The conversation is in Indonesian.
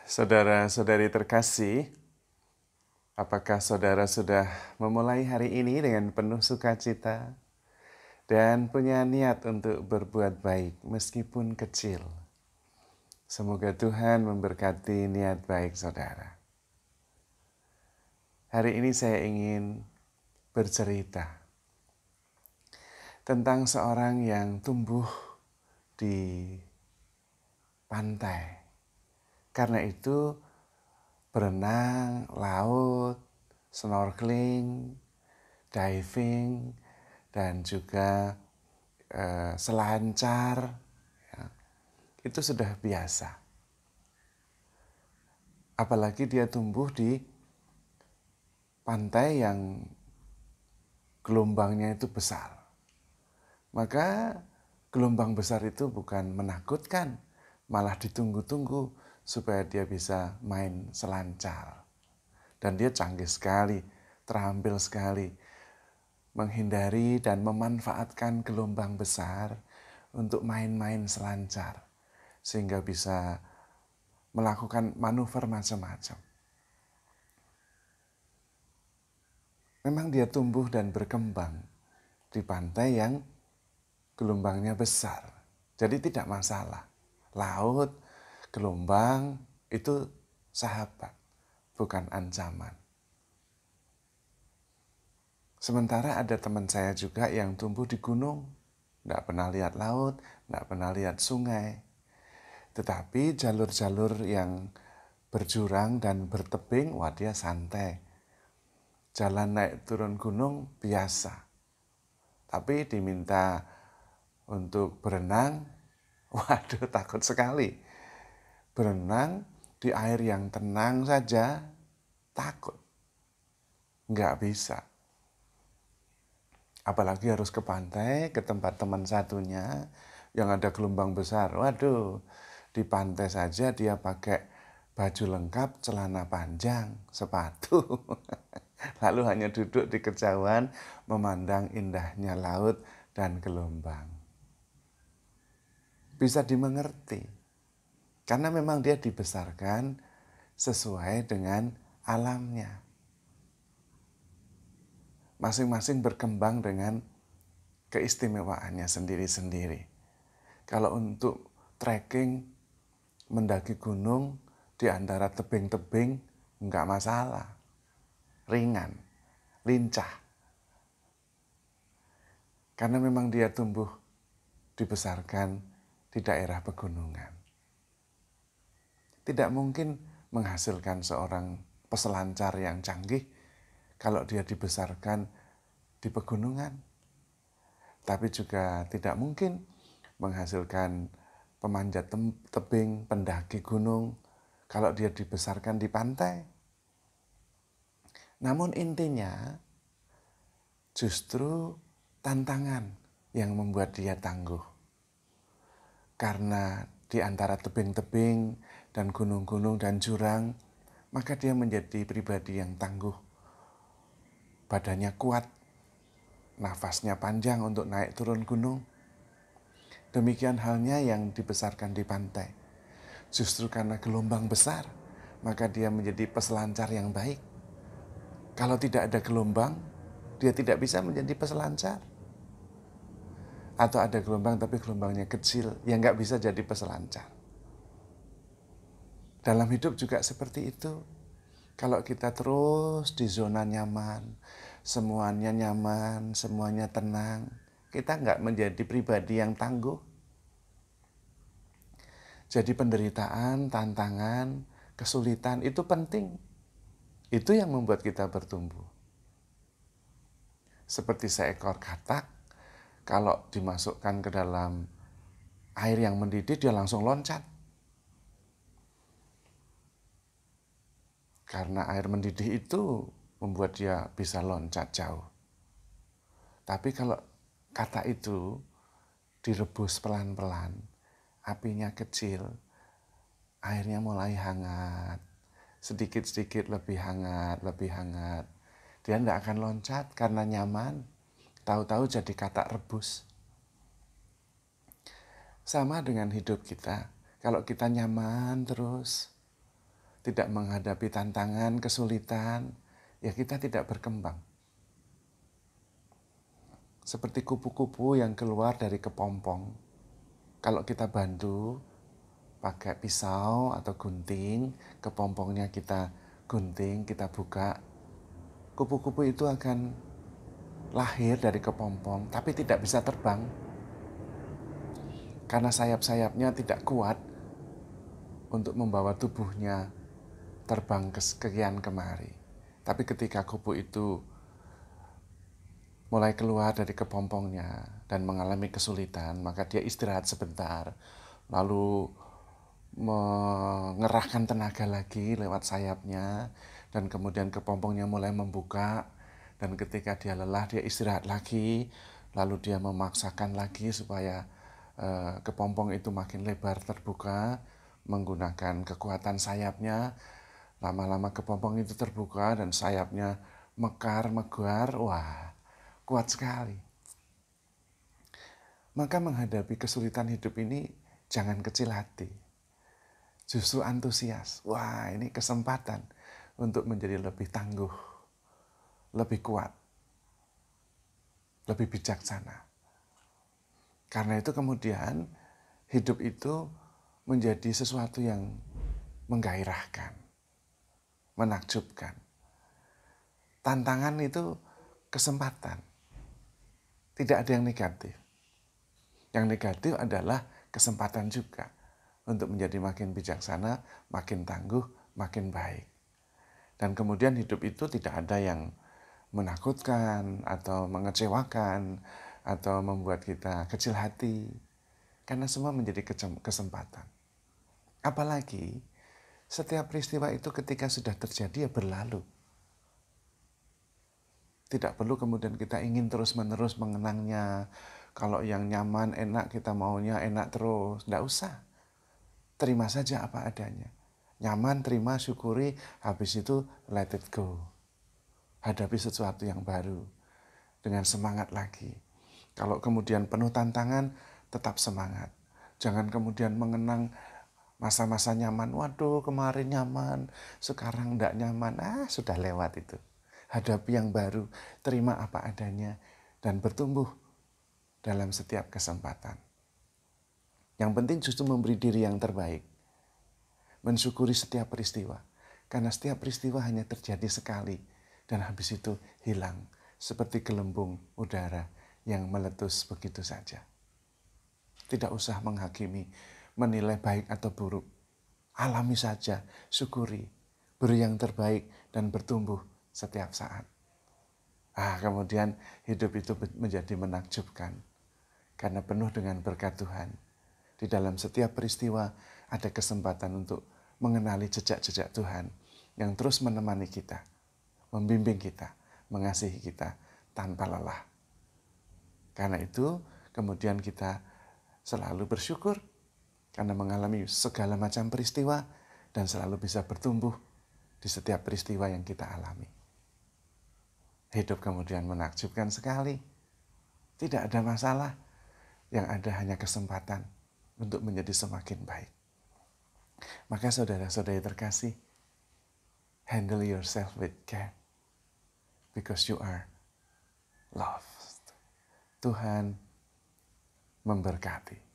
Saudara-saudari terkasih, apakah saudara sudah memulai hari ini dengan penuh sukacita dan punya niat untuk berbuat baik meskipun kecil? Semoga Tuhan memberkati niat baik saudara. Hari ini saya ingin bercerita tentang seorang yang tumbuh di pantai. Karena itu berenang, laut, snorkeling, diving, dan juga selancar, ya, itu sudah biasa. Apalagi dia tumbuh di pantai yang gelombangnya itu besar. Maka gelombang besar itu bukan menakutkan, malah ditunggu-tunggu supaya dia bisa main selancar. Dan dia canggih sekali, terampil sekali, menghindari dan memanfaatkan gelombang besar untuk main-main selancar, sehingga bisa melakukan manuver macam-macam. Memang dia tumbuh dan berkembang di pantai yang gelombangnya besar, jadi tidak masalah. Laut, gelombang itu sahabat, bukan ancaman. Sementara ada teman saya juga yang tumbuh di gunung, nggak pernah lihat laut, nggak pernah lihat sungai. Tetapi jalur-jalur yang berjurang dan bertebing, wah dia santai. Jalan naik turun gunung biasa. Tapi diminta untuk berenang, waduh takut sekali. Berenang di air yang tenang saja takut. Nggak bisa. Apalagi harus ke pantai, ke tempat teman satunya yang ada gelombang besar. Waduh, di pantai saja dia pakai baju lengkap, celana panjang, sepatu. Lalu hanya duduk di kejauhan memandang indahnya laut dan gelombang. Bisa dimengerti. Karena memang dia dibesarkan sesuai dengan alamnya. Masing-masing berkembang dengan keistimewaannya sendiri-sendiri. Kalau untuk trekking, mendaki gunung di antara tebing-tebing, enggak masalah. Ringan, lincah. Karena memang dia tumbuh, dibesarkan di daerah pegunungan. Tidak mungkin menghasilkan seorang peselancar yang canggih kalau dia dibesarkan di pegunungan. Tapi juga tidak mungkin menghasilkan pemanjat tebing, pendaki gunung kalau dia dibesarkan di pantai. Namun intinya justru tantangan yang membuat dia tangguh. Karena di antara tebing-tebing dan gunung-gunung dan jurang, maka dia menjadi pribadi yang tangguh. Badannya kuat, nafasnya panjang untuk naik turun gunung. Demikian halnya yang dibesarkan di pantai. Justru karena gelombang besar, maka dia menjadi peselancar yang baik. Kalau tidak ada gelombang, dia tidak bisa menjadi peselancar. Atau ada gelombang tapi gelombangnya kecil, ya nggak bisa jadi peselancar. Dalam hidup juga seperti itu. Kalau kita terus di zona nyaman, semuanya nyaman, semuanya tenang, kita nggak menjadi pribadi yang tangguh. Jadi penderitaan, tantangan, kesulitan itu penting. Itu yang membuat kita bertumbuh. Seperti seekor katak, kalau dimasukkan ke dalam air yang mendidih, dia langsung loncat. Karena air mendidih itu membuat dia bisa loncat jauh. Tapi kalau katak itu direbus pelan-pelan, apinya kecil, airnya mulai hangat, sedikit-sedikit lebih hangat, lebih hangat. Dia tidak akan loncat karena nyaman, tahu-tahu jadi katak rebus. Sama dengan hidup kita, kalau kita nyaman terus, tidak menghadapi tantangan, kesulitan, ya kita tidak berkembang. Seperti kupu-kupu yang keluar dari kepompong. Kalau kita bantu pakai pisau atau gunting, kepompongnya kita gunting, kita buka, kupu-kupu itu akan lahir dari kepompong, tapi tidak bisa terbang. Karena sayap-sayapnya tidak kuat untuk membawa tubuhnya terbang ke sekian kemari. Tapi ketika kupu itu mulai keluar dari kepompongnya dan mengalami kesulitan, maka dia istirahat sebentar, lalu mengerahkan tenaga lagi lewat sayapnya, dan kemudian kepompongnya mulai membuka, dan ketika dia lelah dia istirahat lagi, lalu dia memaksakan lagi supaya kepompong itu makin lebar terbuka menggunakan kekuatan sayapnya. Lama-lama kepompong itu terbuka dan sayapnya mekar, megar, wah kuat sekali. Maka menghadapi kesulitan hidup ini jangan kecil hati. Justru antusias. Wah, ini kesempatan untuk menjadi lebih tangguh, lebih kuat, lebih bijaksana. Karena itu kemudian hidup itu menjadi sesuatu yang menggairahkan, menakjubkan. Tantangan itu kesempatan. Tidak ada yang negatif. Yang negatif adalah kesempatan juga untuk menjadi makin bijaksana, makin tangguh, makin baik. Dan kemudian hidup itu tidak ada yang menakutkan atau mengecewakan atau membuat kita kecil hati. Karena semua menjadi kesempatan. Apalagi setiap peristiwa itu ketika sudah terjadi ya berlalu. Tidak perlu kemudian kita ingin terus-menerus mengenangnya. Kalau yang nyaman, enak, kita maunya enak terus. Tidak usah. Terima saja apa adanya. Nyaman, terima, syukuri, habis itu let it go. Hadapi sesuatu yang baru dengan semangat lagi. Kalau kemudian penuh tantangan, tetap semangat. Jangan kemudian mengenang masa-masa nyaman. Waduh, kemarin nyaman, sekarang tidak nyaman. Sudah lewat itu. Hadapi yang baru, terima apa adanya, dan bertumbuh dalam setiap kesempatan. Yang penting justru memberi diri yang terbaik. Mensyukuri setiap peristiwa. Karena setiap peristiwa hanya terjadi sekali. Dan habis itu hilang. Seperti gelembung udara yang meletus begitu saja. Tidak usah menghakimi, menilai baik atau buruk. Alami saja, syukuri. Beri yang terbaik dan bertumbuh setiap saat. Kemudian hidup itu menjadi menakjubkan. Karena penuh dengan berkat Tuhan. Di dalam setiap peristiwa ada kesempatan untuk mengenali jejak-jejak Tuhan yang terus menemani kita, membimbing kita, mengasihi kita tanpa lelah. Karena itu kemudian kita selalu bersyukur karena mengalami segala macam peristiwa dan selalu bisa bertumbuh di setiap peristiwa yang kita alami. Hidup kemudian menakjubkan sekali. Tidak ada masalah, yang ada hanya kesempatan untuk menjadi semakin baik. Maka saudara-saudari terkasih, handle yourself with care because you are loved. Tuhan memberkati.